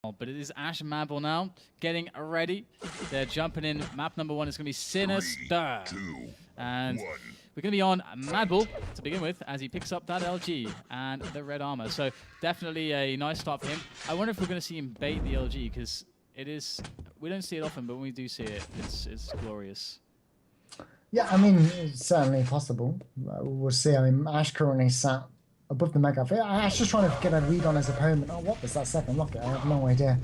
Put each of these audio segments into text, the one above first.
But it is Ash and Madball now, getting ready. They're jumping in. Map number 1 is going to be Sinister. And we're going to be on Madball to begin with, as he picks up that LG and the red armor. So definitely a nice start for him. I wonder if we're going to see him bait the LG, because it is... We don't see it often, but when we do see it, it's glorious. Yeah, I mean, it's certainly possible. We'll see. I mean, Ash currently sat above the mega. Ash just trying to get a read on his opponent. Oh, what was that second rocket? I have no idea.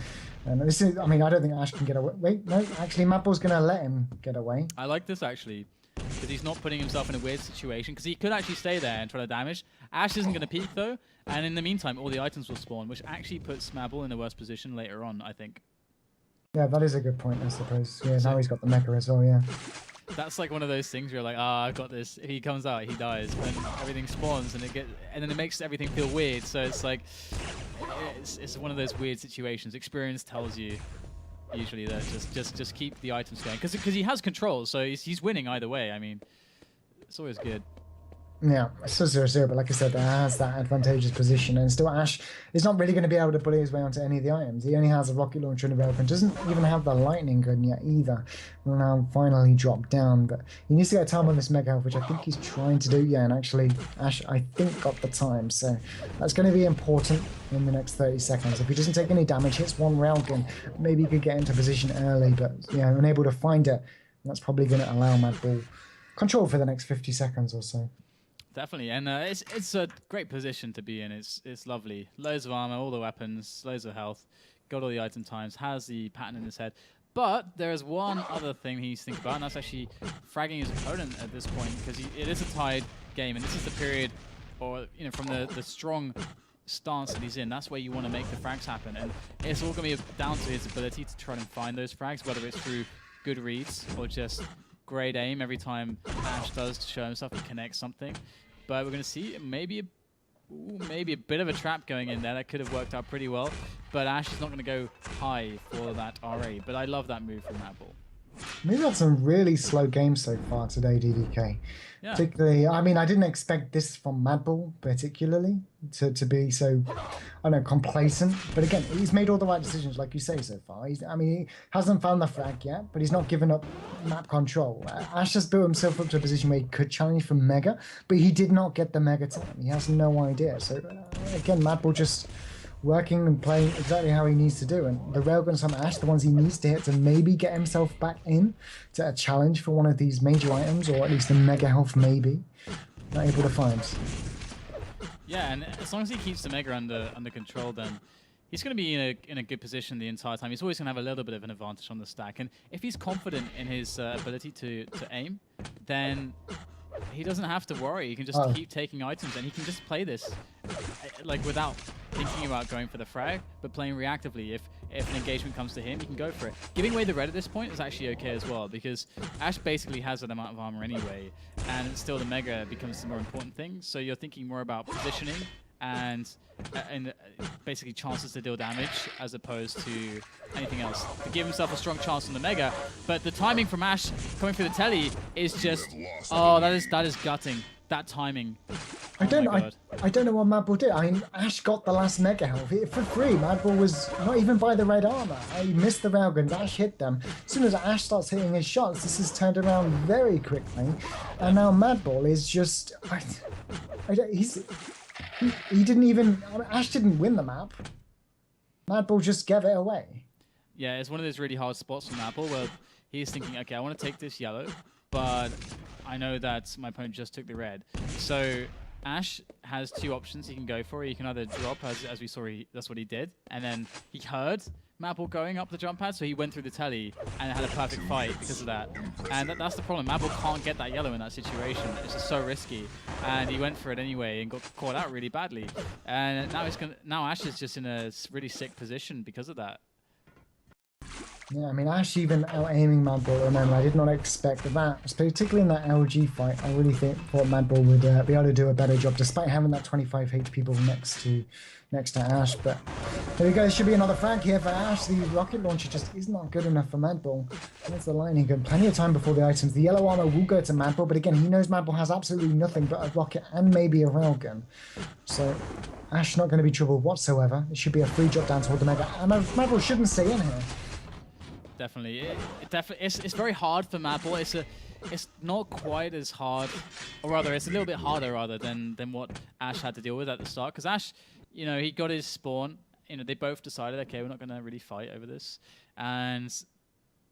And this is, I mean, I don't think Ash can get away. Wait, no, actually, Madball's going to let him get away. I like this, actually, because he's not putting himself in a weird situation, because he could actually stay there and try to damage. Ash isn't going to peek, though, and in the meantime, all the items will spawn, which actually puts Madball in a worse position later on, I think. Yeah, that is a good point, I suppose. Yeah, now he's got the mecha as well, yeah. That's like one of those things where you're like, I've got this. If he comes out, he dies. Then everything spawns, and then it makes everything feel weird. So it's like, it's one of those weird situations. Experience tells you usually that just keep the items going, because he has control, so he's winning either way. I mean, it's always good. Yeah, it's still 0-0, but like I said, it has that advantageous position, and still Ash is not really going to be able to bully his way onto any of the items. He only has a rocket launcher in the and doesn't even have the lightning gun yet either. Will now finally drop down, but he needs to get time on this mega health, which I think he's trying to do. Yeah, and actually Ash, I think, got the time, so that's going to be important in the next 30 seconds. If he doesn't take any damage, hits one railgun, maybe he could get into position early, but yeah, unable to find it. That's probably going to allow Madball control for the next 50 seconds or so. Definitely, and it's a great position to be in. It's lovely. Loads of armor, all the weapons, loads of health, got all the item times, has the pattern in his head. But there is one other thing he needs to think about, and that's actually fragging his opponent at this point, because it is a tied game, and this is the period, or from the strong stance that he's in, that's where you want to make the frags happen, and it's all going to be down to his ability to try and find those frags, whether it's through good reads or just great aim every time Ash does to show himself he connects something. But we're going to see maybe a bit of a trap going in there. That could have worked out pretty well. But Ash is not going to go high for that RA. But I love that move from Madball. Maybe that's some really slow games so far today, DDK. Yeah. Particularly, I mean, I didn't expect this from Madball particularly to be so, I don't know, complacent. But again, he's made all the right decisions, like you say, so far. I mean, he hasn't found the frag yet, but he's not given up map control. Ash just built himself up to a position where he could challenge for Mega, but he did not get the Mega time. He has no idea. So again, Madball just working and playing exactly how he needs to do, and the railguns on Ash, the ones he needs to hit to maybe get himself back in to a challenge for one of these major items, or at least a mega health maybe, not able to find. Yeah, and as long as he keeps the mega under control, then he's going to be in a good position the entire time. He's always going to have a little bit of an advantage on the stack, and if he's confident in his ability to aim, then he doesn't have to worry. He can just keep taking items, and he can just play this like without thinking about going for the frag, but playing reactively. If an engagement comes to him, he can go for it. Giving away the red at this point is actually okay as well, because Ash basically has that amount of armor anyway, and still the mega becomes the more important thing. So you're thinking more about positioning and basically chances to deal damage as opposed to anything else. To give himself a strong chance on the mega, but the timing from Ash coming through the telly is just, oh, that is gutting. That timing. I don't know what Madball did. I mean, Ash got the last mega health for free. Madball was not even by the red armor. He missed the railguns. Ash hit them. As soon as Ash starts hitting his shots, this is turned around very quickly. And now Madball is just... He didn't even... I mean, Ash didn't win the map. Madball just gave it away. Yeah, it's one of those really hard spots for Madball where he's thinking, okay, I want to take this yellow, but I know that my opponent just took the red. So Ash has two options he can go for. He can either drop, as we saw, that's what he did, and then he heard Madball going up the jump pad, so he went through the telly and had a perfect fight because of that. And that's the problem. Madball can't get that yellow in that situation. It's just so risky. And he went for it anyway and got caught out really badly. And now Ash is just in a really sick position because of that. Yeah, I mean, Ash even out-aiming Madball. Remember, I did not expect that, particularly in that LG fight. I really thought Madball would be able to do a better job, despite having that 25 HP ball next to Ash. But there we go. There should be another frag here for Ash. The rocket launcher just is not good enough for Madball. That's the line. He got plenty of time before the items. The yellow armor will go to Madball, but again, he knows Madball has absolutely nothing but a rocket and maybe a railgun. So Ash not going to be trouble whatsoever. It should be a free drop down toward the Mega. And Madball shouldn't stay in here. Definitely, it's very hard for Madball. It's not quite as hard, or rather, it's a little bit harder rather than what Ash had to deal with at the start. Because Ash, you know, he got his spawn. You know, they both decided, okay, we're not going to really fight over this, and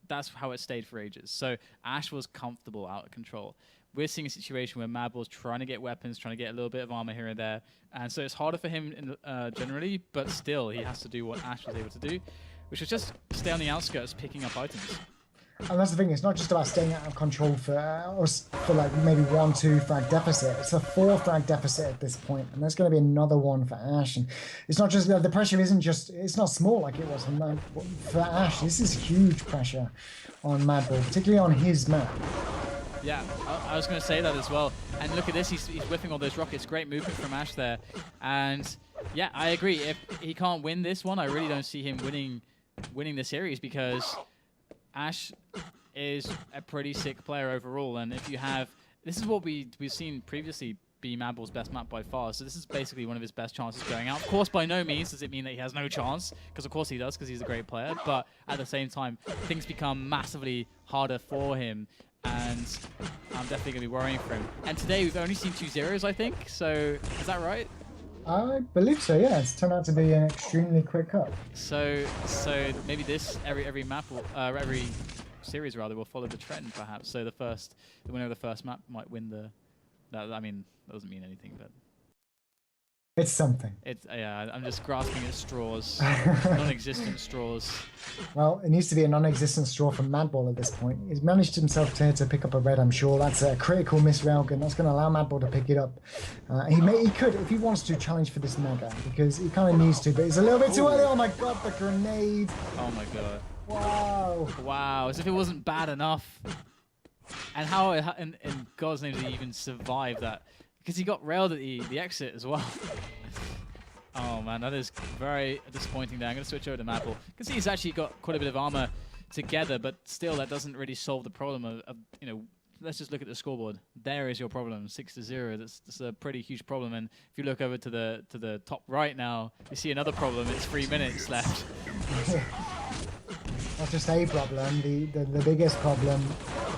that's how it stayed for ages. So Ash was comfortable out of control. We're seeing a situation where Madball's trying to get weapons, trying to get a little bit of armor here and there, and so it's harder for him generally. But still, he has to do what Ash was able to do, which was just stay on the outskirts, picking up items. And that's the thing, it's not just about staying out of control for like maybe 1-2 frag deficit. It's a 4 frag deficit at this point, and there's going to be another one for Ash. And it's not just, the pressure isn't just, it's not small like it was for Ash. This is huge pressure on Madball, particularly on his map. Yeah, I was going to say that as well. And look at this, he's whipping all those rockets. Great movement from Ash there. And yeah, I agree. If he can't win this one, I really don't see him winning the series, because Ash is a pretty sick player overall. And if you have, this is what we've seen previously be Madball's best map by far. So this is basically one of his best chances going out. Of course, by no means does it mean that he has no chance, because of course he does, because he's a great player. But at the same time, things become massively harder for him. And I'm definitely going to be worrying for him. And today we've only seen 2 zeros, I think. So is that right? I believe so, yeah. It's turned out to be an extremely quick cut. So maybe this every map will, every series rather will follow the trend perhaps. So the winner of the first map might win the. I mean, that doesn't mean anything, but it's something. It's yeah. I'm just grasping at straws, non-existent straws. Well, it needs to be a non-existent straw from Madball at this point. He's managed himself to pick up a red, I'm sure. That's a critical miss railgun. That's going to allow Madball to pick it up. He could, if he wants to, challenge for this Mega, because he kind of needs to, but it's a little bit too early. Oh my god, the grenade. Oh my god. Wow. Wow, as if it wasn't bad enough. And how, in God's name, did he even survive that? Because he got railed at the exit as well. Oh man, that is very disappointing there. I'm going to switch over to Madball. Because he's actually got quite a bit of armor together, but still that doesn't really solve the problem of you know, let's just look at the scoreboard. There is your problem, 6-0. That's a pretty huge problem. And if you look over to the top right now, you see another problem. It's 3 minutes left. Not just a problem, the biggest problem,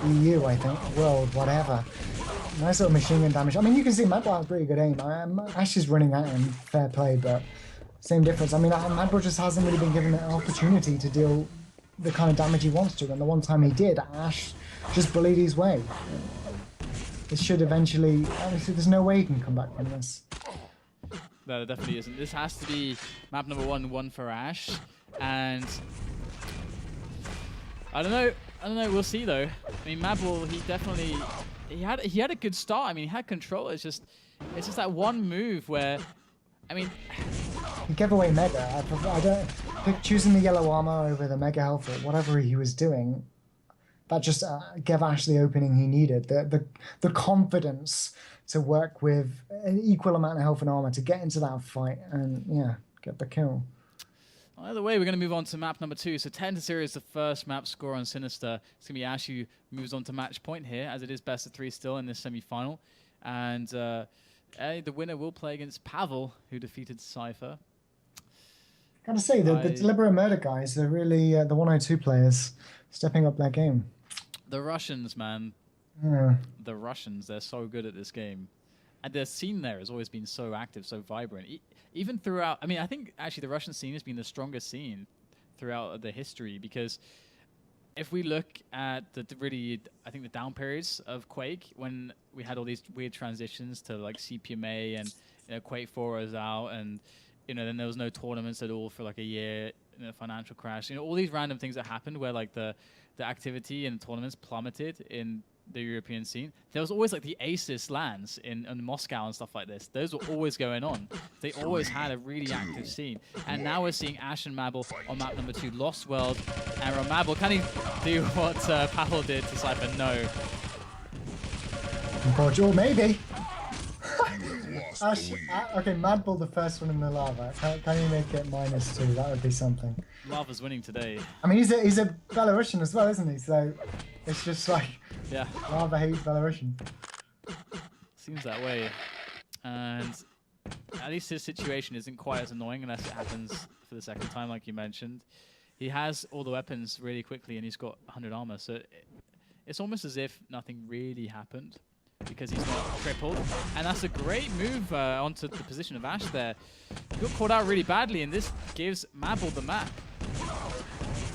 EU, I think, world, whatever. Nice little machine gun damage. I mean, you can see Madball has pretty good aim. Ash is running at him, fair play, but same difference. I mean, Madball just hasn't really been given an opportunity to deal the kind of damage he wants to, and the one time he did, Ash just bullied his way. This should eventually, obviously there's no way he can come back from this. No, there definitely isn't. This has to be map number 1 for Ash, and I don't know, we'll see though. I mean, Madball, he had a good start. I mean, he had control. It's just that one move where, I mean, he gave away Mega. I don't choosing the yellow armor over the Mega health or whatever he was doing. That just gave Ash the opening he needed. The confidence to work with an equal amount of health and armor to get into that fight and yeah, get the kill. Either way, we're going to move on to map number 2. So 10-0 is the first map score on Sinister. It's going to be Ash who moves on to match point here, as it is best of 3 still in this semi-final. And the winner will play against Pavel, who defeated Cypher. Gotta say, the deliberate murder guys, they're really the 102 players stepping up their game. The Russians, man. Yeah. The Russians, they're so good at this game. And their scene there has always been so active, so vibrant. Even throughout, I mean, I think actually the Russian scene has been the strongest scene throughout the history, because if we look at I think the down periods of Quake, when we had all these weird transitions to like CPMA and you know, Quake 4 was out, and you know, then there was no tournaments at all for like a year, you know, financial crash, you know, all these random things that happened where like the activity and tournaments plummeted in the European scene, there was always like the aces lands in Moscow and stuff like this. Those were always going on. They always had a really active scene. And now we're seeing Ash and Madball on map number 2, Lost World. And Madball, can he do what Pavel did to Cypher? No. Unfortunately, maybe. Ash, okay, Madball, the first one in the lava. Can you make it -2? That would be something. Lava's winning today. I mean, he's a Belarusian as well, isn't he? So it's just like, yeah, lava hates Belarusian. Seems that way. And at least his situation isn't quite as annoying unless it happens for the second time, like you mentioned. He has all the weapons really quickly, and he's got 100 armor, so it's almost as if nothing really happened, because he's not crippled. And that's a great move onto the position of Ash there. He got caught out really badly, and this gives Madball the map.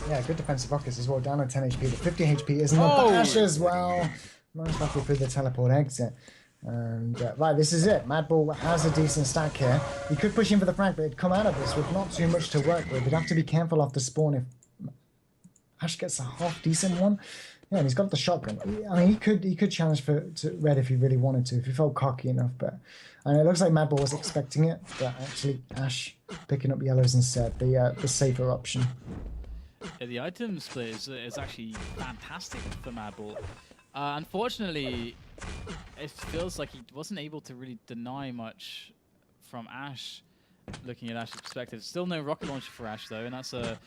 Yeah, good defensive rockets as well, down at 10 HP. The 50 HP isn't enough for Ash as well. Nice lucky through the teleport exit. And right, this is it. Madball has a decent stack here. He could push in for the frag, but he'd come out of this with not too much to work with. He'd have to be careful after spawn if Ash gets a half-decent one. Yeah, and he's got the shotgun. I mean, he could challenge to red if he really wanted to, if he felt cocky enough. But and it looks like Madball was expecting it, but actually Ash picking up yellows instead, the safer option. Yeah, the item split is actually fantastic for Madball. Unfortunately, it feels like he wasn't able to really deny much from Ash. Looking at Ash's perspective, still no rocket launcher for Ash though, and that's a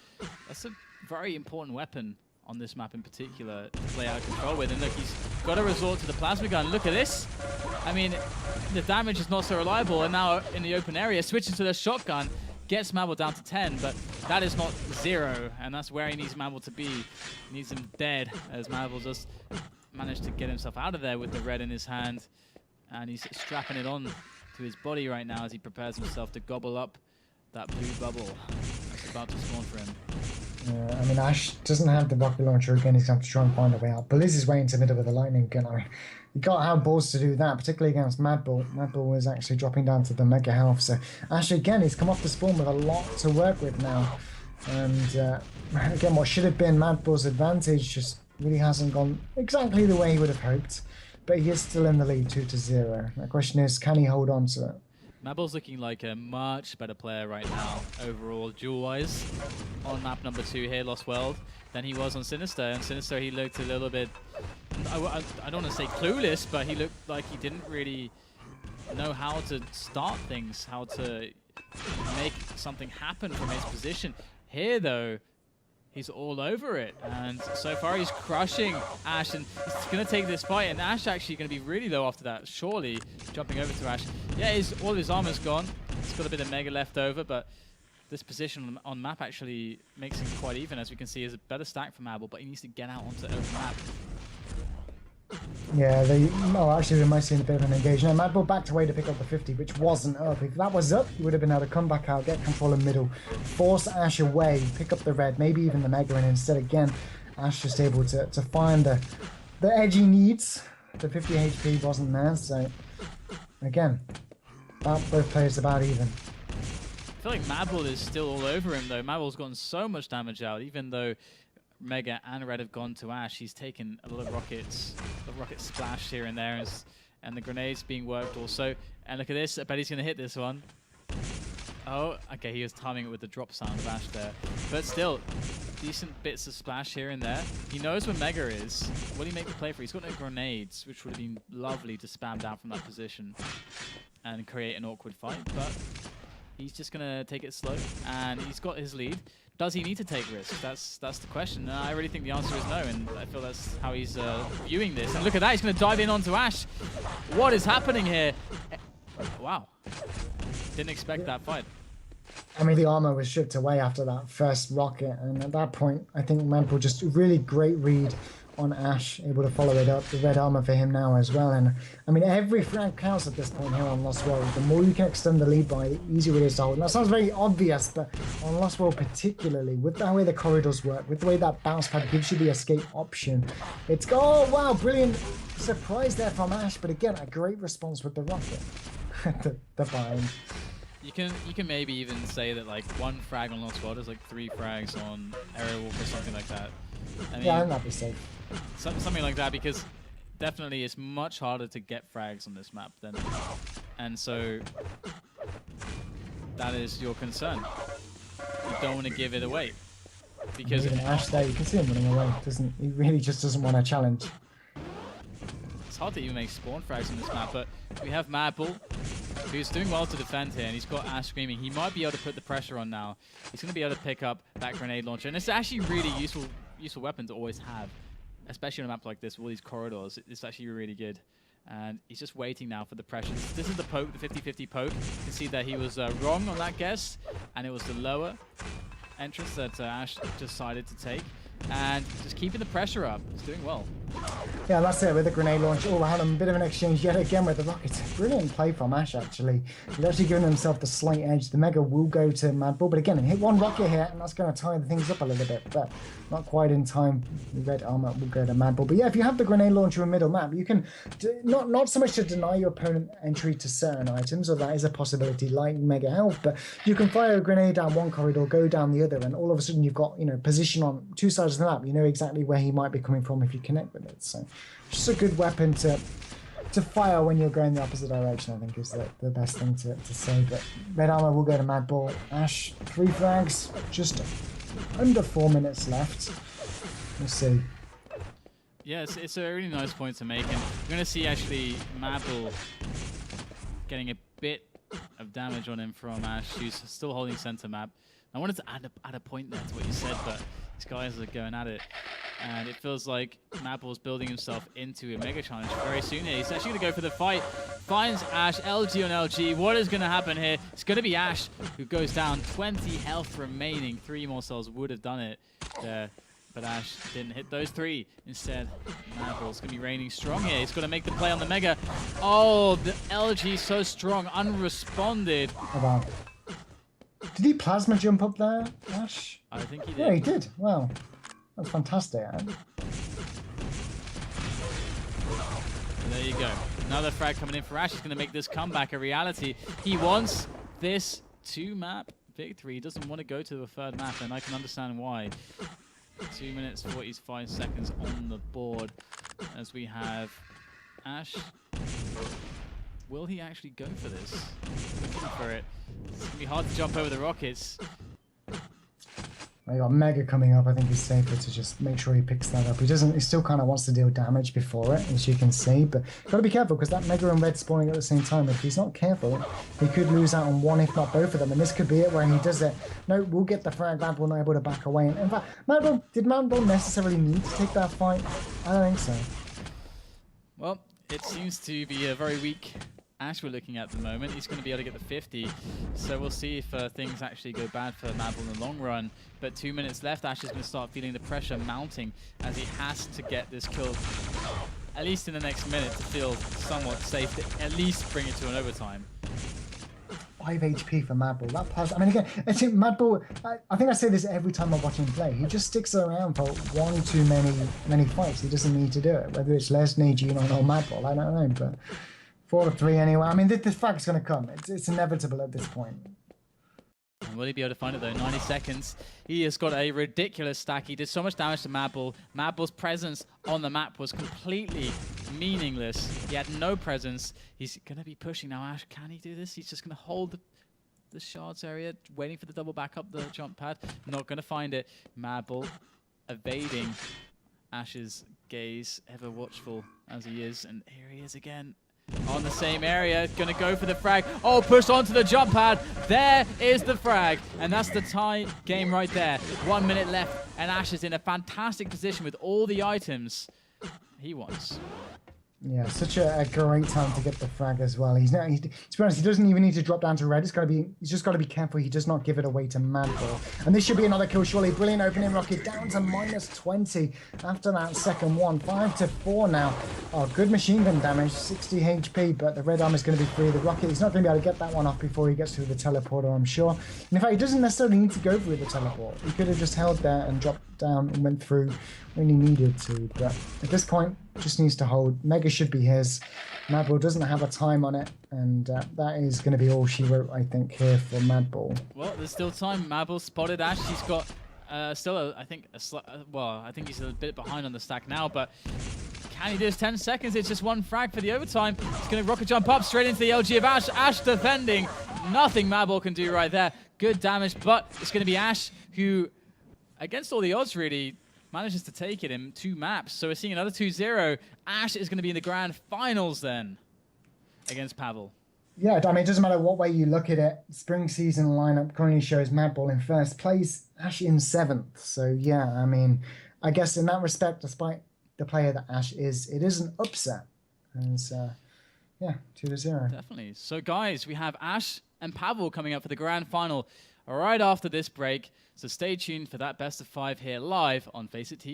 very important weapon on this map in particular to play out of control with. And look, he's got to resort to the plasma gun. Look at this. I mean, the damage is not so reliable, and now in the open area, switching to the shotgun gets Madball down to 10, but that is not 0, and that's where he needs Madball to be. He needs him dead, as Madball just managed to get himself out of there with the red in his hand, and he's strapping it on to his body right now as he prepares himself to gobble up that blue bubble that's about to spawn for him. Yeah, I mean, Ash doesn't have the rocket launcher again. He's going to have to try and find a way out. Blizz is way into middle with a lightning gun. I mean, you got to have balls to do that, particularly against Madball. Madball was actually dropping down to the mega health. So Ash, again, he's come off the spawn with a lot to work with now. And again, what should have been Madball's advantage just really hasn't gone exactly the way he would have hoped. But he is still in the lead, 2-0. The question is, can he hold on to it? Madball's looking like a much better player right now, overall, duel-wise, on map number 2 here, Lost World, than he was on Sinister. And Sinister, he looked a little bit, I don't want to say clueless, but he looked like he didn't really know how to start things, how to make something happen from his position. Here, though, he's all over it, and so far he's crushing Ash, and he's going to take this fight, and Ash actually going to be really low after that, surely, jumping over to Ash. Yeah, all his armor's gone. He's got a bit of mega left over, but this position on map actually makes him quite even, as we can see, is a better stack for Madball, but he needs to get out onto open map. Yeah, actually we might see a bit of an engagement. Madball backed away to pick up the 50, which wasn't up. If that was up, he would have been able to come back out, get control in middle, force Ash away, pick up the red, maybe even the mega, and instead again, Ash just able to find the edge he needs. The 50 HP wasn't there, so again, both players about even. I feel like Madball is still all over him though. Madball's gotten so much damage out, even though Mega and Red have gone to Ash. He's taken a lot of rockets, splashed here and there, and the grenades being worked also. And look at this, I bet he's going to hit this one. Oh, okay, he was timing it with the drop sound of Ash there. But still, decent bits of splash here and there. He knows where Mega is. Will he make the play for? He's got no grenades, which would have been lovely to spam down from that position and create an awkward fight. But he's just going to take it slow, and he's got his lead. Does he need to take risks? That's the question. I really think the answer is no, and I feel that's how he's viewing this. And look at that, he's going to dive in onto Ash. What is happening here? Wow. Didn't expect that fight. I mean, the armor was shipped away after that first rocket, and at that point, I think Madball just really great read on Ash, able to follow it up. The red armor for him now as well, and I mean, every frag counts at this point here on Lost World. The more you can extend the lead by, the easier it is to hold. That sounds very obvious, but on Lost World particularly, with the way the corridors work, with the way that bounce pad gives you the escape option, it's oh wow, brilliant surprise there from Ash, but again, a great response with the rocket. the bind. You can maybe even say that like one frag on Lost World is like 3 frags on Aerial Wolf or something like that. I mean, yeah, that'd be safe. Something like that, because definitely it's much harder to get frags on this map than, and so that is your concern. You don't want to give it away because even Ash there, you can see him running away. He really just doesn't want a challenge. it's hard to even make spawn frags on this map, but we have Madball, who's doing well to defend here, and he's got Ash screaming. He might be able to put the pressure on now. He's going to be able to pick up that grenade launcher, and it's actually really useful weapon to always have, especially on a map like this with all these corridors. It's actually really good. And he's just waiting now for the pressure. This is the poke, the 50-50 poke. You can see that he was wrong on that guess, and it was the lower entrance that Ash decided to take. And just keeping the pressure up. He's doing well. Yeah, that's it with the grenade launch all around him. A bit of an exchange yet again with the rockets. Brilliant play from Ash, actually. He's actually given himself the slight edge. The Mega will go to Madball, but again, hit one rocket here, and that's going to tie things up a little bit, but not quite in time. The red armor will go to Madball. But yeah, if you have the grenade launcher in middle map, you can, not so much to deny your opponent entry to certain items, or that is a possibility, like Mega Health, but you can fire a grenade down one corridor, go down the other, and all of a sudden you've got, position on two sides of the map. You know exactly where he might be coming from if you connect with it. So just a good weapon to fire when you're going the opposite direction, I think is the best thing to say. But red armor will go to Madball. Ash, 3 frags, just under 4 minutes left. We'll see. Yeah, it's a really nice point to make, and we're going to see actually Madball getting a bit of damage on him from Ash, who's still holding center map. I wanted to add a point there to what you said, but these guys are going at it. And it feels like Madball's building himself into a mega challenge very soon here. He's actually going to go for the fight. Finds Ash, LG on LG. What is going to happen here? It's going to be Ash who goes down. 20 health remaining. 3 more cells would have done it there. But Ash didn't hit those 3. Instead, Madball's going to be raining strong here. He's got to make the play on the mega. Oh, the LG so strong. Unresponded. Oh, wow. Did he plasma jump up there, Ash? I think he did. Yeah, he did. Wow. That's fantastic. There you go. Another frag coming in for Ash. He's going to make this comeback a reality. He wants this 2-map victory. He doesn't want to go to the 3rd map, and I can understand why. 2 minutes, 45 seconds on the board as we have Ash. Will he actually go for this? Looking for it. It's going to be hard to jump over the rockets. They got Mega coming up. I think it's safer to just make sure he picks that up. He doesn't. He still kind of wants to deal damage before it, as you can see. But got to be careful because that Mega and Red spawning at the same time. If he's not careful, he could lose out on one, if not both of them. And this could be it where he does it. No, we'll get the frag. Madball not able to back away. And in fact, did Madball necessarily need to take that fight? I don't think so. Well, it seems to be a very weak Ash we're looking at the moment. He's going to be able to get the 50, so we'll see if things actually go bad for Madball in the long run. But 2 minutes left, Ash is going to start feeling the pressure mounting as he has to get this kill at least in the next minute to feel somewhat safe, to at least bring it to an overtime. 5 HP for Madball. That pass. I mean, again, I think Madball. I think I say this every time I watch him play. He just sticks around for one too many fights. He doesn't need to do it. Whether it's Lesney, Gino, or Madball, I don't know, but 4-3 anyway. I mean, the frag's going to come. It's inevitable at this point. And will he be able to find it though? 90 seconds. He has got a ridiculous stack. He did so much damage to Madball. Madball's presence on the map was completely meaningless. He had no presence. He's going to be pushing now. Ash, can he do this? He's just going to hold the shards area, waiting for the double back up the jump pad. Not going to find it. Madball evading Ash's gaze, ever watchful as he is. And here he is again. On the same area, gonna go for the frag. Oh, push onto the jump pad. There is the frag, and that's the tie game right there. 1 minute left, and Ash is in a fantastic position with all the items he wants. Yeah, such a great time to get the frag as well. To be honest, he doesn't even need to drop down to red. He's just got to be careful he does not give it away to Madball. And this should be another kill, surely. Brilliant opening rocket down to -20 after that second one. 5-4 now. Oh, good machine gun damage, 60 HP, but the red arm is going to be free. The rocket, he's not going to be able to get that one off before he gets through the teleporter, I'm sure. And in fact, he doesn't necessarily need to go through the teleport. He could have just held there and dropped down and went through when he needed to. But at this point, just needs to hold. Mega should be his. Madball doesn't have a time on it, and that is going to be all she wrote, I think, here for Madball. Well, there's still time. Madball spotted Ash. He's got still, I think he's a bit behind on the stack now, but Can he do this? 10 seconds. It's just one frag for the overtime. He's going to rocket jump up straight into the LG of Ash. Ash defending. Nothing Madball can do right there. Good damage, but it's going to be Ash who, against all the odds really, manages to take it in 2 maps. So we're seeing another 2-0. Ash is going to be in the grand finals then against Pavel. Yeah, I mean, it doesn't matter what way you look at it. Spring season lineup currently shows Madball in first place, Ash in 7th. So yeah, I mean, I guess in that respect, despite the player that Ash is, it is an upset. And yeah, 2-0. Definitely. So guys, we have Ash and Pavel coming up for the grand final right after this break. So stay tuned for that best of 5 here live on FACEIT TV.